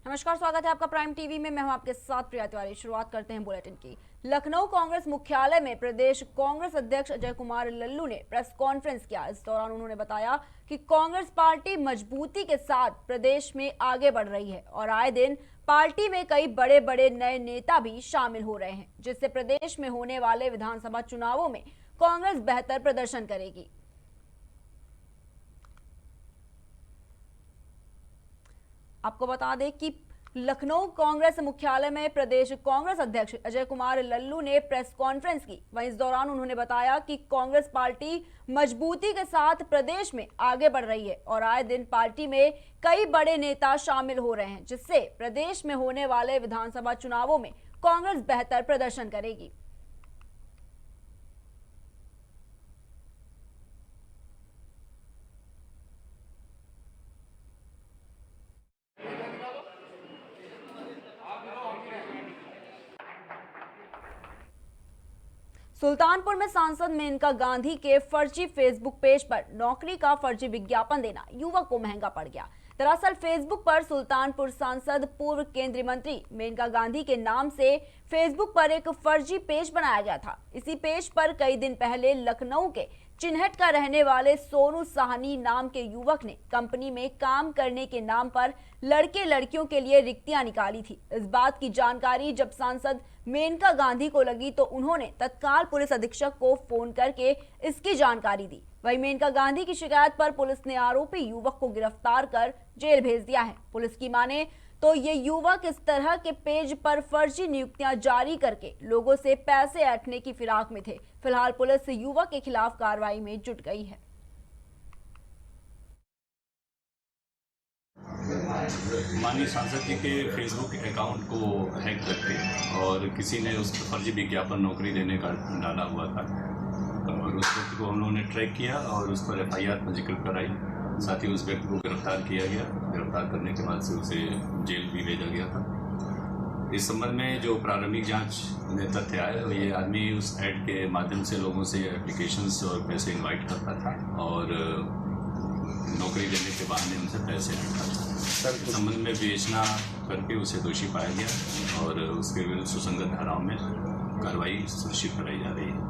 नमस्कार, स्वागत है आपका प्राइम टीवी में। मैं हूं आपके साथ प्रिया तिवारी। शुरुआत करते हैं बुलेटिन की। लखनऊ कांग्रेस मुख्यालय में प्रदेश कांग्रेस अध्यक्ष अजय कुमार लल्लू ने प्रेस कॉन्फ्रेंस किया। इस दौरान उन्होंने बताया कि कांग्रेस पार्टी मजबूती के साथ प्रदेश में आगे बढ़ रही है और आए दिन पार्टी में कई बड़े बड़े नए नेता भी शामिल हो रहे हैं, जिससे प्रदेश में होने वाले विधानसभा चुनावों में कांग्रेस बेहतर प्रदर्शन करेगी। आपको बता दें कि लखनऊ कांग्रेस मुख्यालय में प्रदेश कांग्रेस अध्यक्ष अजय कुमार लल्लू ने प्रेस कॉन्फ्रेंस की। वहीं इस दौरान उन्होंने बताया कि कांग्रेस पार्टी मजबूती के साथ प्रदेश में आगे बढ़ रही है और आए दिन पार्टी में कई बड़े नेता शामिल हो रहे हैं, जिससे प्रदेश में होने वाले विधानसभा चुनावों में कांग्रेस बेहतर प्रदर्शन करेगी। सुल्तानपुर में सांसद मेनका गांधी के फर्जी फेसबुक पेज पर नौकरी का फर्जी विज्ञापन देना युवक को महंगा पड़ गया। दरअसल फेसबुक पर सुल्तानपुर सांसद पूर्व केंद्रीय मंत्री मेनका गांधी के नाम से फेसबुक पर एक फर्जी पेज बनाया गया था। इसी पेज पर कई दिन पहले लखनऊ के चिन्हट का रहने वाले सोनू साहनी नाम के युवक ने कंपनी में काम करने के नाम पर लड़के लड़कियों के लिए रिक्तियां निकाली थी। इस बात की जानकारी जब सांसद मेनका गांधी को लगी तो उन्होंने तत्काल पुलिस अधीक्षक को फोन करके इसकी जानकारी दी। वहीं मेनका गांधी की शिकायत पर पुलिस ने आरोपी युवक को गिरफ्तार कर जेल भेज दिया है। पुलिस की माने तो ये युवक इस तरह के पेज पर फर्जी नियुक्तियां जारी करके लोगों से पैसे ऐंठने की फिराक में थे। फिलहाल पुलिस युवक के खिलाफ कार्रवाई में जुट गई है। माननीय सांसद जी के फेसबुक अकाउंट को हैक करके और किसी ने उस पर फर्जी विज्ञापन नौकरी देने का डाला हुआ था और उस व्यक्ति को हम लोगों ने ट्रैक किया और उस पर FIR पंजीकृत कराई। साथ ही उस व्यक्ति को गिरफ्तार किया गया। गिरफ्तार करने के बाद से उसे जेल भी भेजा गया था। इस संबंध में जो प्रारंभिक जांच में तथ्य आए तो ये आदमी उस ऐड के माध्यम से लोगों से एप्लीकेशंस और पैसे इनवाइट करता था और नौकरी देने के बहाने उनसे पैसे लेता था। इस संबंध में विवेचना करके उसे दोषी पाया गया और उसके विरुद्ध सुसंगत धाराओं में कार्रवाई सुनिश्चित कराई जा रही है।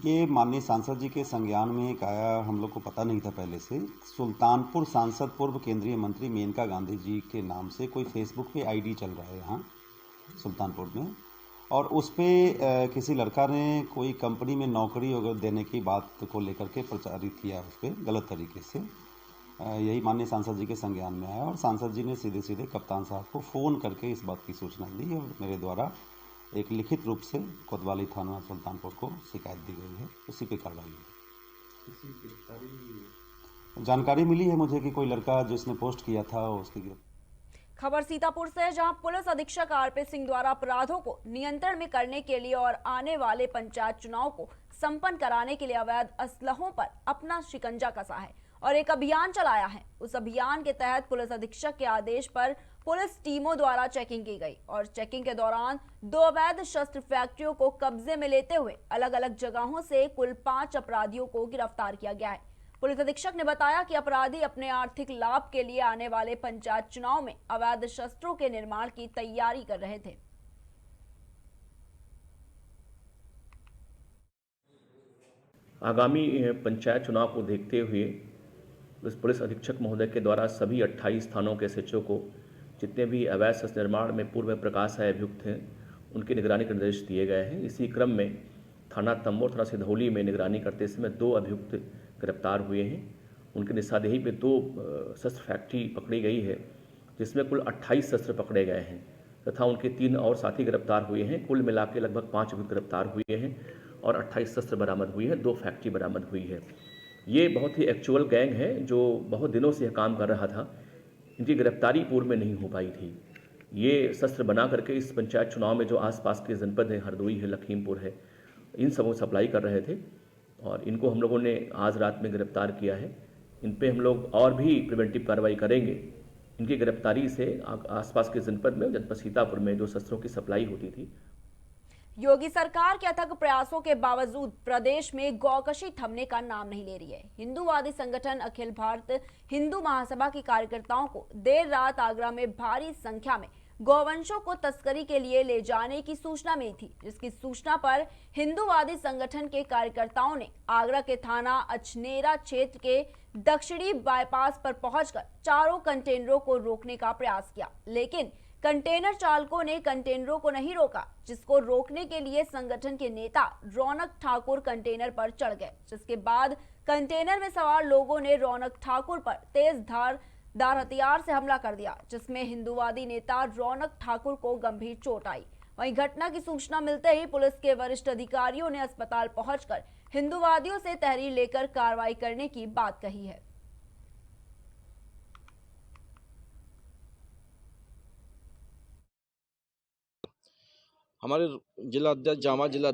ये माननीय सांसद जी के संज्ञान में एक आया, हम लोग को पता नहीं था पहले से। सुल्तानपुर सांसद पूर्व केंद्रीय मंत्री मेनका गांधी जी के नाम से कोई फेसबुक पे ID चल रहा है यहाँ सुल्तानपुर में, और उस पर किसी लड़का ने कोई कंपनी में नौकरी वगैरह देने की बात को लेकर के प्रचारित किया उस पर गलत तरीके से। यही माननीय सांसद जी के संज्ञान में आया और सांसद जी ने सीधे सीधे कप्तान साहब को फ़ोन करके इस बात की सूचना दी और मेरे द्वारा एक लिखित रूप से कोतवाली थाना सुल्तानपुर को शिकायत दी गई है। उसी पे कार्रवाई है। जानकारी मिली है मुझे कि कोई लड़का जिसने पोस्ट किया था उसकी खबर सीतापुर से है, जहां पुलिस अधीक्षक RP सिंह द्वारा अपराधों को नियंत्रण में करने के लिए और आने वाले पंचायत चुनाव को संपन्न कराने के लिए अवैध असलहों पर अपना शिकंजा कसा है और एक अभियान चलाया है। उस अभियान के तहत पुलिस अधीक्षक के आदेश पर पुलिस टीमों द्वारा चेकिंग की गई और चेकिंग के दौरान 2 अवैध शस्त्र फैक्ट्रियों को कब्जे में लेते हुए अलग अलग जगहों से कुल 5 अपराधियों को गिरफ्तार किया गया है। पुलिस अधीक्षक ने बताया कि अपराधी अपने आर्थिक लाभ के लिए आने वाले पंचायत चुनाव में अवैध शस्त्रों के निर्माण की तैयारी कर रहे थे। आगामी पंचायत चुनाव को देखते हुए पुलिस अधीक्षक महोदय के द्वारा सभी 28 थानों के SHO को जितने भी अवैध शस्त्र निर्माण में पूर्व में प्रकाश आए अभियुक्त हैं उनकी निगरानी के निर्देश दिए गए हैं। इसी क्रम में थाना तंबोर, थाना सिधौली में निगरानी करते समय 2 अभियुक्त गिरफ्तार हुए हैं। उनकी निशानदेही पे 2 शस्त्र फैक्ट्री पकड़ी गई है, जिसमें कुल 28 शस्त्र पकड़े गए हैं तथा उनके 3 और साथी गिरफ्तार हुए हैं। कुल मिला के लगभग 5 अभियुक्त गिरफ्तार हुए हैं और 28 शस्त्र बरामद हुई है, 2 फैक्ट्री बरामद हुई है। ये बहुत ही एक्चुअल गैंग है जो बहुत दिनों से यह काम कर रहा था। इनकी गिरफ्तारी पूर्व में नहीं हो पाई थी। ये शस्त्र बना करके इस पंचायत चुनाव में जो आसपास के जनपद हैं, हरदोई है, लखीमपुर है, इन सबों सप्लाई कर रहे थे और इनको हम लोगों ने आज रात में गिरफ्तार किया है। इन पे हम लोग और भी प्रिवेंटिव कार्रवाई करेंगे। इनकी गिरफ्तारी से आसपास के जनपद में, जनपद सीतापुर में जो शस्त्रों की सप्लाई होती थी योगी सरकार के अथक प्रयासों के बावजूद प्रदेश में गौकशी थमने का नाम नहीं ले रही है। हिंदूवादी संगठन अखिल भारत हिंदू महासभा के कार्यकर्ताओं को देर रात आगरा में भारी संख्या में गौवंशों को तस्करी के लिए ले जाने की सूचना मिली थी, जिसकी सूचना पर हिंदूवादी संगठन के कार्यकर्ताओं ने आगरा के थाना अछनेरा क्षेत्र के दक्षिणी बाईपास पर पहुंचकर चारों कंटेनरों को रोकने का प्रयास किया, लेकिन कंटेनर चालकों ने कंटेनरों को नहीं रोका, जिसको रोकने के लिए संगठन के नेता रौनक ठाकुर कंटेनर पर चढ़ गए, जिसके बाद कंटेनर में सवार लोगों ने रौनक ठाकुर पर तेज धार हथियार से हमला कर दिया, जिसमें हिंदूवादी नेता रौनक ठाकुर को गंभीर चोट आई। वहीं घटना की सूचना मिलते ही पुलिस के वरिष्ठ अधिकारियों ने अस्पताल पहुंचकर हिंदूवादियों से तहरीर लेकर कार्रवाई करने की बात कही है। हमारे जिला अध्यक्ष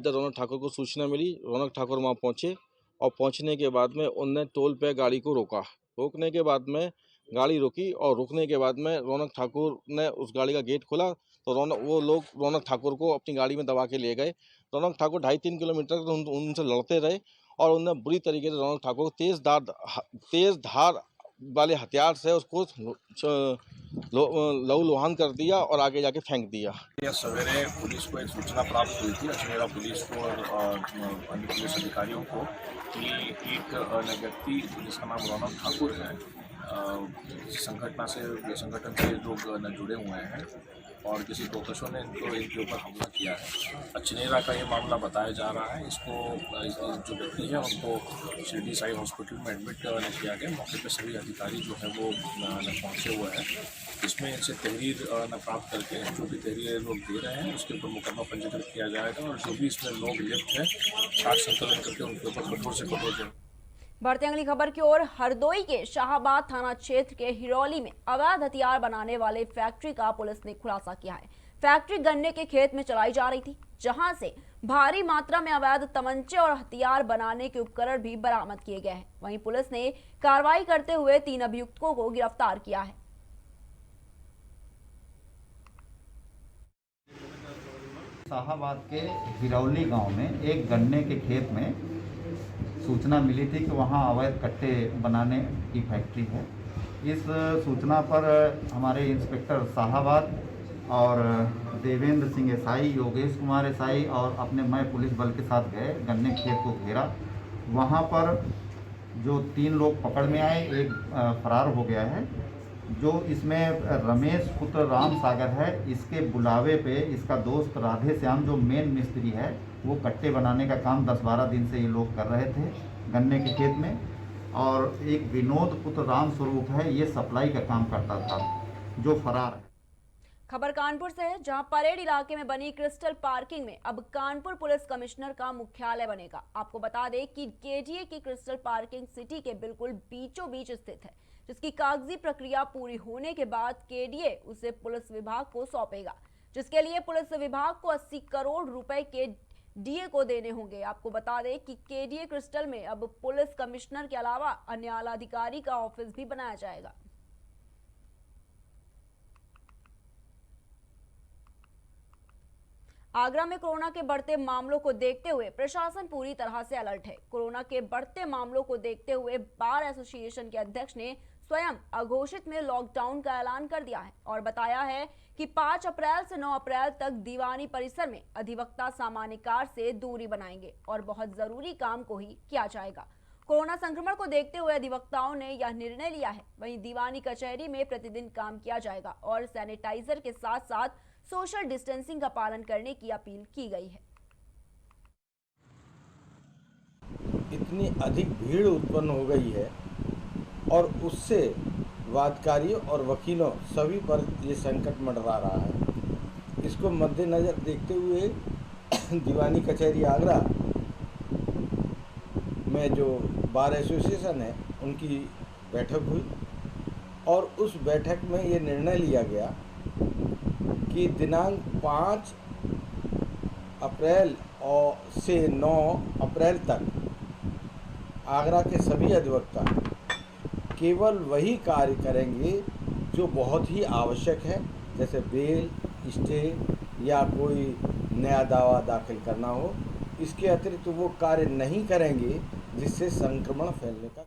रौनक ठाकुर को सूचना मिली। रौनक ठाकुर वहाँ पहुँचे और पहुँचने के बाद में उनने टोल पे गाड़ी को रोका। रोकने के बाद में गाड़ी रुकी और रुकने के बाद में रौनक ठाकुर ने उस गाड़ी का गेट खोला तो वो लोग रौनक ठाकुर को अपनी गाड़ी में दबा के ले गए। रौनक ठाकुर 2.5-3 किलोमीटर उनसे लड़ते रहे और उन्होंने बुरी तरीके से रौनक ठाकुर को तेज धार वाले हथियार से उसको लहूलुहान कर दिया और आगे जाके फेंक दिया। यह सवेरे पुलिस को एक सूचना प्राप्त हुई थी, अछनेरा पुलिस को और अन्य पुलिस अधिकारियों को, कि एक व्यक्ति जिसका नाम रौनक ठाकुर है, संगठन से लोग जुड़े हुए हैं और किसी गोकशों ने इनके ऊपर हमला किया है। अछनेरा का ये मामला बताया जा रहा है। इसको जो व्यक्ति है उनको शिरडी साई हॉस्पिटल में एडमिट किया गया। मौके पर सभी अधिकारी जो है वो पहुँचे हुए हैं। इसमें इनसे तहरीर प्राप्त करके जो भी तहरीर लोग दे रहे हैं उसके ऊपर मुकदमा पंजीकृत किया जाएगा और जो भी इसमें लोग लिप्त हैं साक्ष्य संकलन करके उनके ऊपर कठोर से कठोर। बढ़ते अगली खबर की ओर। हरदोई के शाहाबाद थाना क्षेत्र के हिरौली में अवैध हथियार बनाने वाले फैक्ट्री का पुलिस ने खुलासा किया है। फैक्ट्री गन्ने के खेत में चलाई जा रही थी, जहां से भारी मात्रा में अवैध तमंचे और हथियार बनाने के उपकरण भी बरामद किए गए हैं। वहीं पुलिस ने कार्रवाई करते हुए 3 अभियुक्तों को गिरफ्तार किया है। शाहाबाद के हिरौली गांव में एक गन्ने के खेत में सूचना मिली थी कि वहां अवैध कट्टे बनाने की फैक्ट्री है। इस सूचना पर हमारे इंस्पेक्टर शाहाबाद और देवेंद्र सिंह एसआई, योगेश कुमार एसआई और मैं पुलिस बल के साथ गए, गन्ने खेत को घेरा। वहां पर जो 3 लोग पकड़ में आए, एक फरार हो गया है। जो इसमें रमेश पुत्र राम सागर है, इसके बुलावे पे इसका दोस्त राधे श्याम जो मेन मिस्त्री है वो कट्टे बनाने का काम 10-12 दिन से ये लोग कर रहे थे गन्ने के खेत में। और एक विनोद पुत्र राम स्वरूप है, ये सप्लाई का काम करता था, जो फरार है। खबर कानपुर से है, जहां परेड इलाके में बनी क्रिस्टल पार्किंग में अब कानपुर पुलिस कमिश्नर का मुख्यालय बनेगा। आपको बता दें कि केडीए की क्रिस्टल पार्किंग सिटी के बिल्कुल बीचों बीच स्थित है, जिसकी कागजी प्रक्रिया पूरी होने के बाद केडीए उसे पुलिस विभाग को सौंपेगा, जिसके लिए पुलिस विभाग को 80 करोड़ रुपए के डीए को देने होंगे। आपको बता दें कि केडीए क्रिस्टल में अब पुलिस कमिश्नर के अलावा अन्य आला अधिकारी का ऑफिस भी बनाया जाएगा। आगरा में कोरोना के बढ़ते मामलों को देखते हुए प्रशासन पूरी तरह से अलर्ट है। कोरोना के बढ़ते मामलों को देखते हुए बार एसोसिएशन के अध्यक्ष ने स्वयं अघोषित में लॉकडाउन का ऐलान कर दिया है और बताया है कि 5 अप्रैल से 9 अप्रैल तक दीवानी परिसर में अधिवक्ता सामान्य कार से दूरी बनाएंगे और बहुत जरूरी काम को ही किया जाएगा। कोरोना संक्रमण को देखते हुए अधिवक्ताओं ने यह निर्णय लिया है। वहीं दीवानी कचहरी में प्रतिदिन काम किया जाएगा और सैनिटाइजर के साथ साथ सोशल डिस्टेंसिंग का पालन करने की अपील की गई है। इतनी अधिक भीड़ उत्पन्न हो गई है और उससे वादकारियों और वकीलों सभी पर ये संकट मंडरा रहा है। इसको मद्देनजर देखते हुए दीवानी कचहरी आगरा में जो बार एसोसिएशन है उनकी बैठक हुई और उस बैठक में ये निर्णय लिया गया कि दिनांक 5 अप्रैल और से 9 अप्रैल तक आगरा के सभी अधिवक्ता केवल वही कार्य करेंगे जो बहुत ही आवश्यक है, जैसे बेल, स्टे या कोई नया दावा दाखिल करना हो। इसके अतिरिक्त वो कार्य नहीं करेंगे जिससे संक्रमण फैलने का।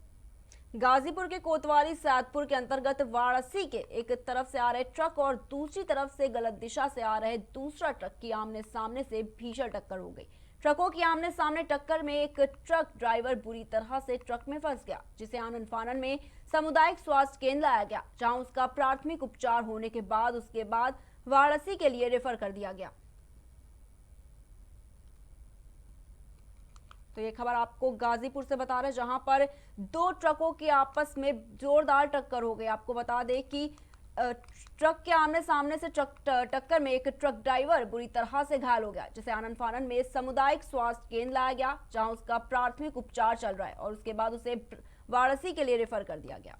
गाजीपुर के कोतवाली सैदपुर के अंतर्गत वाराणसी के एक तरफ से आ रहे ट्रक और दूसरी तरफ से गलत दिशा से आ रहे दूसरा ट्रक की आमने सामने से भीषण टक्कर हो गई। ट्रकों की आमने सामने टक्कर में एक ट्रक ड्राइवर बुरी तरह से ट्रक में फंस गया, जिसे आनन फानन में सामुदायिक स्वास्थ्य केंद्र लाया गया, जहां उसका प्राथमिक उपचार होने के बाद उसके बाद वाराणसी के लिए रेफर कर दिया गया। तो ये खबर आपको गाजीपुर से बता रहे, जहां पर दो ट्रकों की आपस में जोरदार टक्कर हो गई। आपको बता दें कि ट्रक के आमने सामने से टक्कर में एक ट्रक ड्राइवर बुरी तरह से घायल हो गया, जिसे आनन फानन में सामुदायिक स्वास्थ्य केंद्र लाया गया, जहां उसका प्राथमिक उपचार चल रहा है और उसके बाद उसे वाराणसी के लिए रेफर कर दिया गया।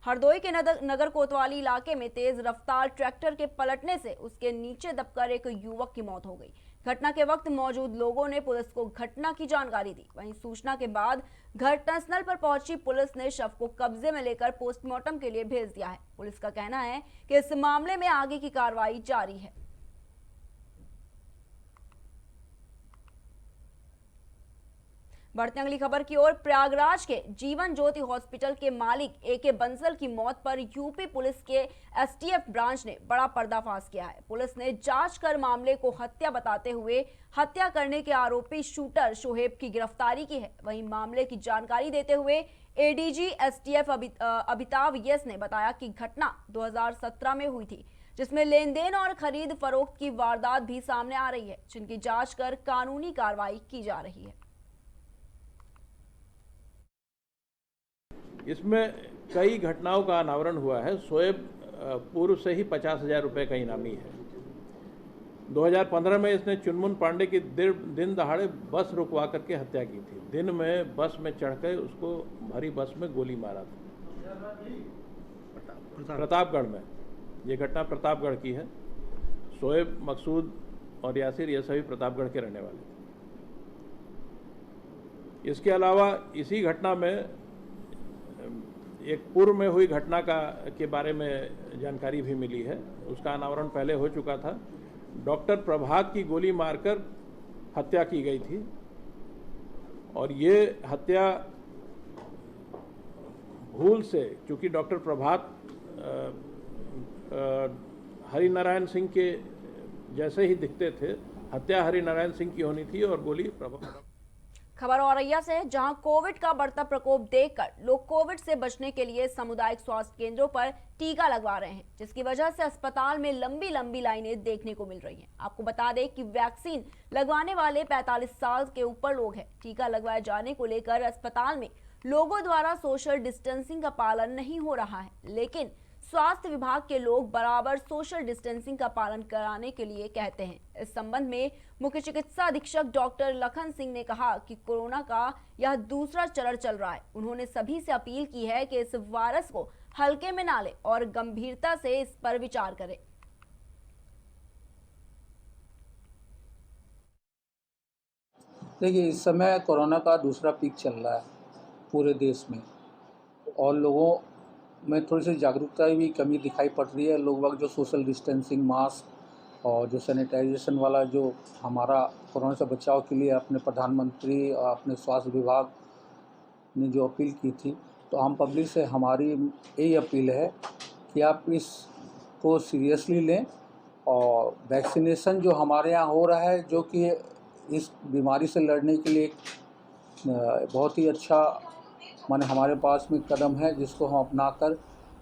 हरदोई के नगर कोतवाली इलाके में तेज रफ्तार ट्रैक्टर के पलटने से उसके नीचे दबकर एक युवक की मौत हो गई। घटना के वक्त मौजूद लोगों ने पुलिस को घटना की जानकारी दी। वहीं सूचना के बाद घटनास्थल पर पहुंची पुलिस ने शव को कब्जे में लेकर पोस्टमार्टम के लिए भेज दिया है। पुलिस का कहना है कि इस मामले में आगे की कार्रवाई जारी है। बढ़ते अगली खबर की ओर। प्रयागराज के जीवन ज्योति हॉस्पिटल के मालिक एके बंसल की मौत पर यूपी पुलिस के एसटीएफ ब्रांच ने बड़ा पर्दाफाश किया है। पुलिस ने जांच कर मामले को हत्या बताते हुए हत्या करने के आरोपी शूटर शोहेब की गिरफ्तारी की है। वहीं मामले की जानकारी देते हुए एडीजी एसटीएफ अमिताभ यस ने बताया कि घटना 2017 में हुई थी, जिसमें लेन देन और खरीद फरोख्त की वारदात भी सामने आ रही है, जिनकी जांच कर कानूनी कार्रवाई की जा रही है। इसमें कई घटनाओं का अनावरण हुआ है। शोएब पूर्व से ही 50,000 रुपये का इनामी है। 2015 में इसने चुनमुन पांडे की दिन दहाड़े बस रुकवा करके हत्या की थी। दिन में बस में चढ़कर उसको भरी बस में गोली मारा था प्रतापगढ़ में। ये घटना प्रतापगढ़ की है। शोएब, मकसूद और यासिर ये सभी प्रतापगढ़ के रहने वाले थे। इसके अलावा इसी घटना में एक पूर्व में हुई घटना के बारे में जानकारी भी मिली है। उसका अनावरण पहले हो चुका था। डॉक्टर प्रभात की गोली मारकर हत्या की गई थी और ये हत्या भूल से, चूंकि डॉक्टर प्रभात हरिनारायण सिंह के जैसे ही दिखते थे, हत्या हरिनारायण सिंह की होनी थी और गोली प्रभात। खबर औरैया से है, जहां कोविड का बढ़ता प्रकोप देखकर लोग कोविड से बचने के लिए सामुदायिक स्वास्थ्य केंद्रों पर टीका लगवा रहे हैं, जिसकी वजह से अस्पताल में लंबी लंबी लाइनें देखने को मिल रही हैं। आपको बता दें कि वैक्सीन लगवाने वाले 45 साल के ऊपर लोग हैं। टीका लगवाए जाने को लेकर अस्पताल में लोगों द्वारा सोशल डिस्टेंसिंग का पालन नहीं हो रहा है, लेकिन स्वास्थ्य विभाग के लोग बराबर सोशल डिस्टेंसिंग का पालन कराने के लिए कहते हैं। इस संबंध में मुख्य चिकित्सा अधीक्षक डॉक्टर लखन सिंह ने कहा कि कोरोना का यह दूसरा चरण चल रहा है। उन्होंने सभी से अपील की है कि इस वायरस को हल्के में ना लें और गंभीरता से इस पर विचार करें। देखिए, इस समय कोरोना का दूसरा पीक चल रहा है पूरे देश में और लोगों में थोड़ी सी जागरूकता भी कमी दिखाई पड़ रही है। लोग जो सोशल डिस्टेंसिंग, मास्क और जो सैनिटाइजेशन वाला जो हमारा कोरोना से बचाव के लिए अपने प्रधानमंत्री और अपने स्वास्थ्य विभाग ने जो अपील की थी, तो आम पब्लिक से हमारी यही अपील है कि आप इसको सीरियसली लें और वैक्सीनेशन जो हमारे यहाँ हो रहा है, जो कि इस बीमारी से लड़ने के लिए बहुत ही अच्छा माने हमारे पास में कदम है, जिसको हम अपनाकर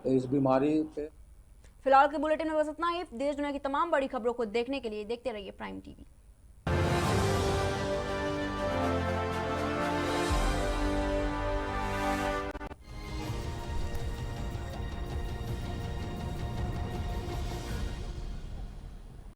इस बीमारी पे। फिलहाल के बुलेटिन में बस इतना ही। देश दुनिया की तमाम बड़ी खबरों को देखने के लिए देखते रहिए प्राइम टीवी।